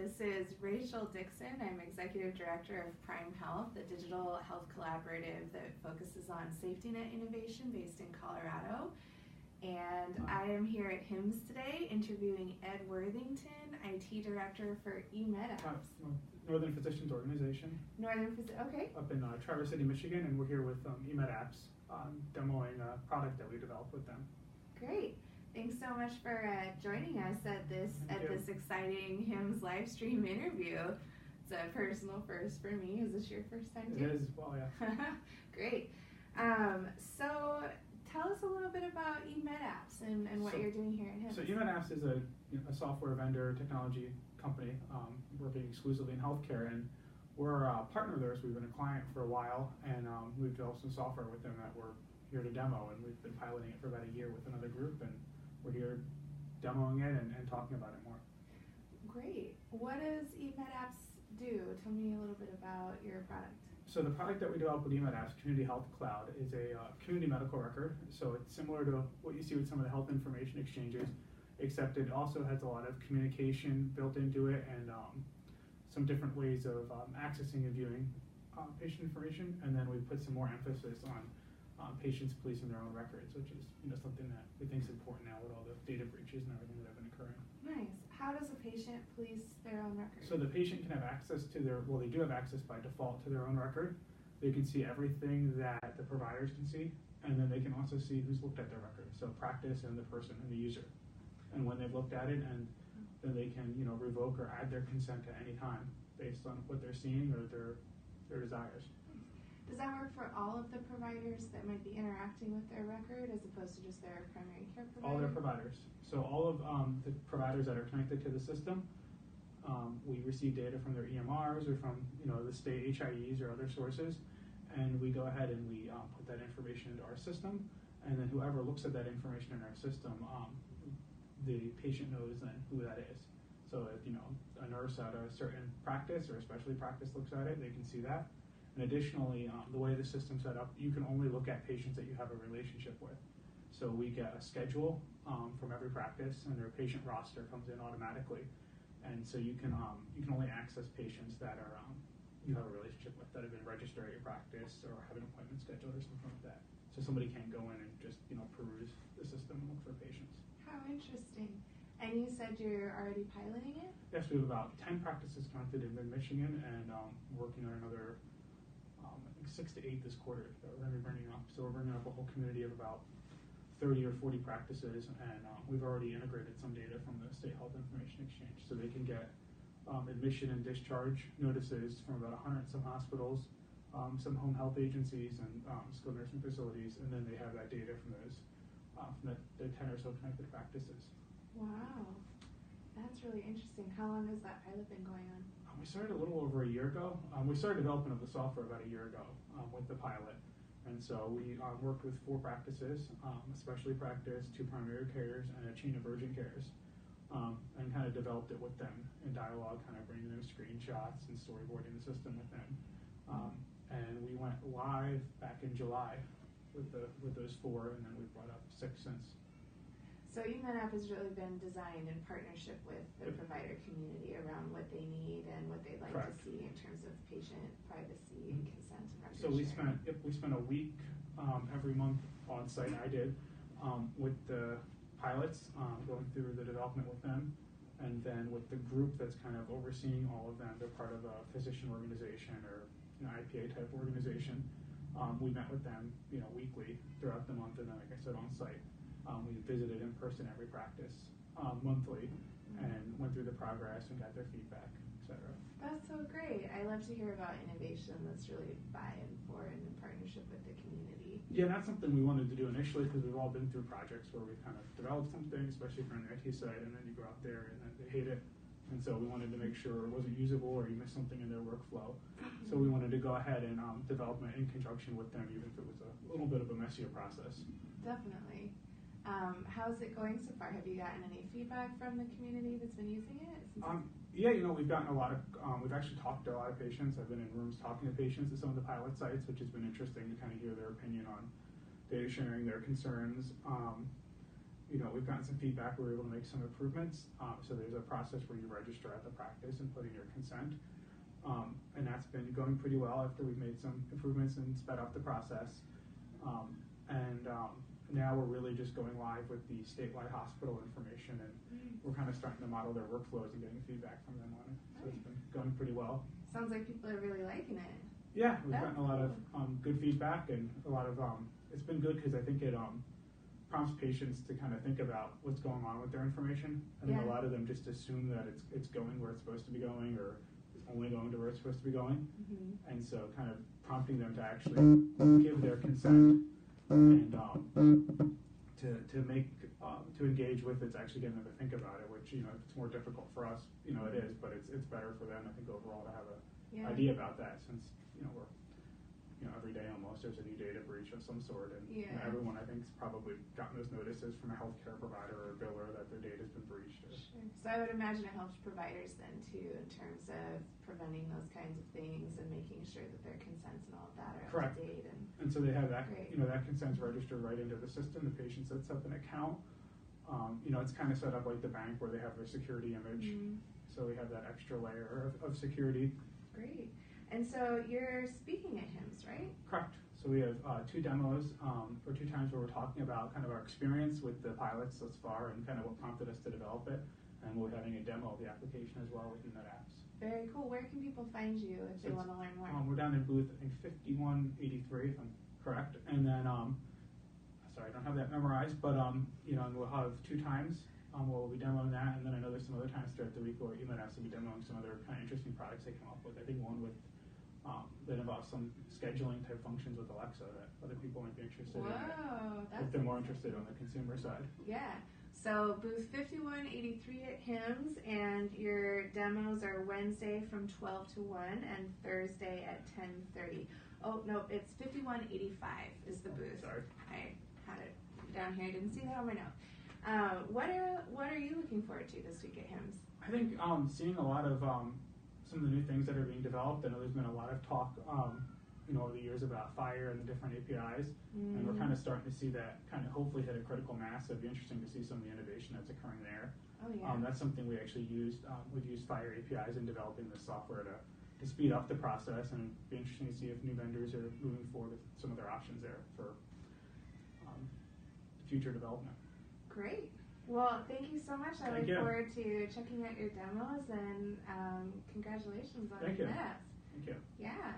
This is Rachel Dixon. I'm Executive Director of Prime Health, a digital health collaborative that focuses on safety net innovation based in Colorado. And I am here at HIMSS today interviewing Ed Worthington, IT Director for EMED Apps. Northern Physicians Organization. Okay. Up in Traverse City, Michigan, and we're here with EMED Apps demoing a product that we developed with them. Great. Thanks so much for joining us at this exciting HIMSS live stream interview. It's a personal first for me. Is this your first time too? It is. Well, yeah. Great. So tell us a little bit about EMED Apps and what you're doing here at HIMSS. So EMED Apps is a software vendor technology company working exclusively in healthcare, and we're a partner of theirs. We've been a client for a while, and we've developed some software with them that we're here to demo, and we've been piloting it for about a year with another group, and we're here demoing it and talking about it more. Great. What does EMED Apps do? Tell me a little bit about your product. So the product that we developed with EMED Apps, Community Health Cloud, is a community medical record. So it's similar to what you see with some of the health information exchanges, except it also has a lot of communication built into it and some different ways of accessing and viewing patient information. And then we put some more emphasis on patients policing their own records, which is something that we think is important now with all the data breaches and everything that have been occurring. Nice. How does a patient police their own record? So the patient can have access to they do have access by default to their own record. They can see everything that the providers can see, and then they can also see who's looked at their record. So practice and the person and the user. And when they've looked at it, and then they can revoke or add their consent at any time based on what they're seeing or their desires. Does that work for all of the providers that might be interacting with their record as opposed to just their primary care provider? All their providers. So all of the providers that are connected to the system, we receive data from their EMRs or from the state HIEs or other sources, and we go ahead and we put that information into our system, and then whoever looks at that information in our system, the patient knows then who that is. So if a nurse at a certain practice or a specialty practice looks at it, they can see that. And additionally, the way the system's set up, you can only look at patients that you have a relationship with. So we get a schedule from every practice, and their patient roster comes in automatically. And so you can only access patients that are you have a relationship with, that have been registered at your practice or have an appointment scheduled or something like that. So somebody can't go in and just peruse the system and look for patients. How interesting. And you said you're already piloting it? Yes, we have about 10 practices connected in mid-Michigan, and working on another 6 to 8 this quarter that we're going to be bringing up. So we're bringing up a whole community of about 30 or 40 practices, and we've already integrated some data from the State Health Information Exchange, so they can get admission and discharge notices from about 100 some hospitals, some home health agencies, and skilled nursing facilities, and then they have that data from those from the 10 or so connected practices. Wow, that's really interesting. How long has that pilot been going on? We started a little over a year ago. We started development of the software about a year ago with the pilot. And so we worked with 4 practices, a specialty practice, 2 primary cares, and a chain of urgent cares, and kind of developed it with them in dialogue, kind of bringing them screenshots and storyboarding the system with them. And we went live back in July with those 4, and then we've brought up 6 since. So EMED App has really been designed in partnership with the provider community around what they need and what they'd like Correct. to see in terms of patient privacy and consent and record So we sharing. spent a week every month on site. I did with the pilots, going through the development with them, and then with the group that's kind of overseeing all of them. They're part of a physician organization or an IPA type organization. We met with them weekly throughout the month, and then, like I said, on site. We visited in person every practice monthly, and went through the progress and got their feedback, etc. That's so great. I love to hear about innovation that's really buy-in for and in partnership with the community. Yeah, that's something we wanted to do initially, because we've all been through projects where we've kind of developed something, especially if you're on the IT side, and then you go out there and then they hate it. And so we wanted to make sure it wasn't usable or you missed something in their workflow. So we wanted to go ahead and develop it in conjunction with them, even if it was a little bit of a messier process. Definitely. How's it going so far? Have you gotten any feedback from the community that's been using it? Yeah, we've gotten a lot of, we've actually talked to a lot of patients. I've been in rooms talking to patients at some of the pilot sites, which has been interesting to kind of hear their opinion on data sharing, their concerns. we've gotten some feedback. We were able to make some improvements. So there's a process where you register at the practice and put in your consent. And that's been going pretty well after we've made some improvements and sped up the process. Now we're really just going live with the statewide hospital information, and we're kind of starting to model their workflows and getting feedback from them on it. So it's been going pretty well. Sounds like people are really liking it. Yeah, we've gotten a lot of good feedback, and a lot of it's been good because I think it prompts patients to kind of think about what's going on with their information. I think a lot of them just assume that it's going where it's supposed to be going, or it's only going to where it's supposed to be going. And so kind of prompting them to actually give their consent and to engage with it's actually getting them to think about it, which it's more difficult for us, it is, but it's better for them, I think, overall to have a idea about that, since we're every day almost there's a new data breach of some sort, and everyone I think has probably gotten those notices from a healthcare provider or a biller that their data's been breached. Sure. So I would imagine it helps providers then too in terms of preventing those kinds of things and making sure that their consents and all of that are Correct. Up to date. And so they have that that consent's registered right into the system. The patient sets up an account. It's kind of set up like the bank where they have their security image. So we have that extra layer of security. Great. And so you're speaking at HIMSS, right? Correct. So we have 2 demos, or 2 times where we're talking about kind of our experience with the pilots thus far and kind of what prompted us to develop it. And we're having a demo of the application as well with EMED apps. Very cool. Where can people find you if they want to learn more? We're down in booth, I think, 5183, if I'm correct. And then, sorry, I don't have that memorized, but, and we'll have 2 times. We'll be demoing that, and then I know there's some other times throughout the week where EMED apps will be demoing some other kind of interesting products they come up with. I think one with that involves some scheduling type functions with Alexa that other people might be interested in. That's if they're more interested on the consumer side. Yeah. So booth 5183 at HIMSS, and your demos are Wednesday from 12 to 1 and Thursday at 10:30. Oh no, it's 5185 is the booth. Sorry. I had it down here. I didn't see that on my note. What are you looking forward to this week at HIMSS? I think seeing a lot of some of the new things that are being developed. I know there's been a lot of talk, over the years about FHIR and the different APIs, and we're kind of starting to see that kind of hopefully hit a critical mass. It'd be interesting to see some of the innovation that's occurring there. Oh yeah. That's something we actually used. We've used FHIR APIs in developing this software to speed up the process, and it'd be interesting to see if new vendors are moving forward with some of their options there for future development. Great. Well, thank you so much. I look forward to checking out your demos, and congratulations on the apps. Thank you. Yeah.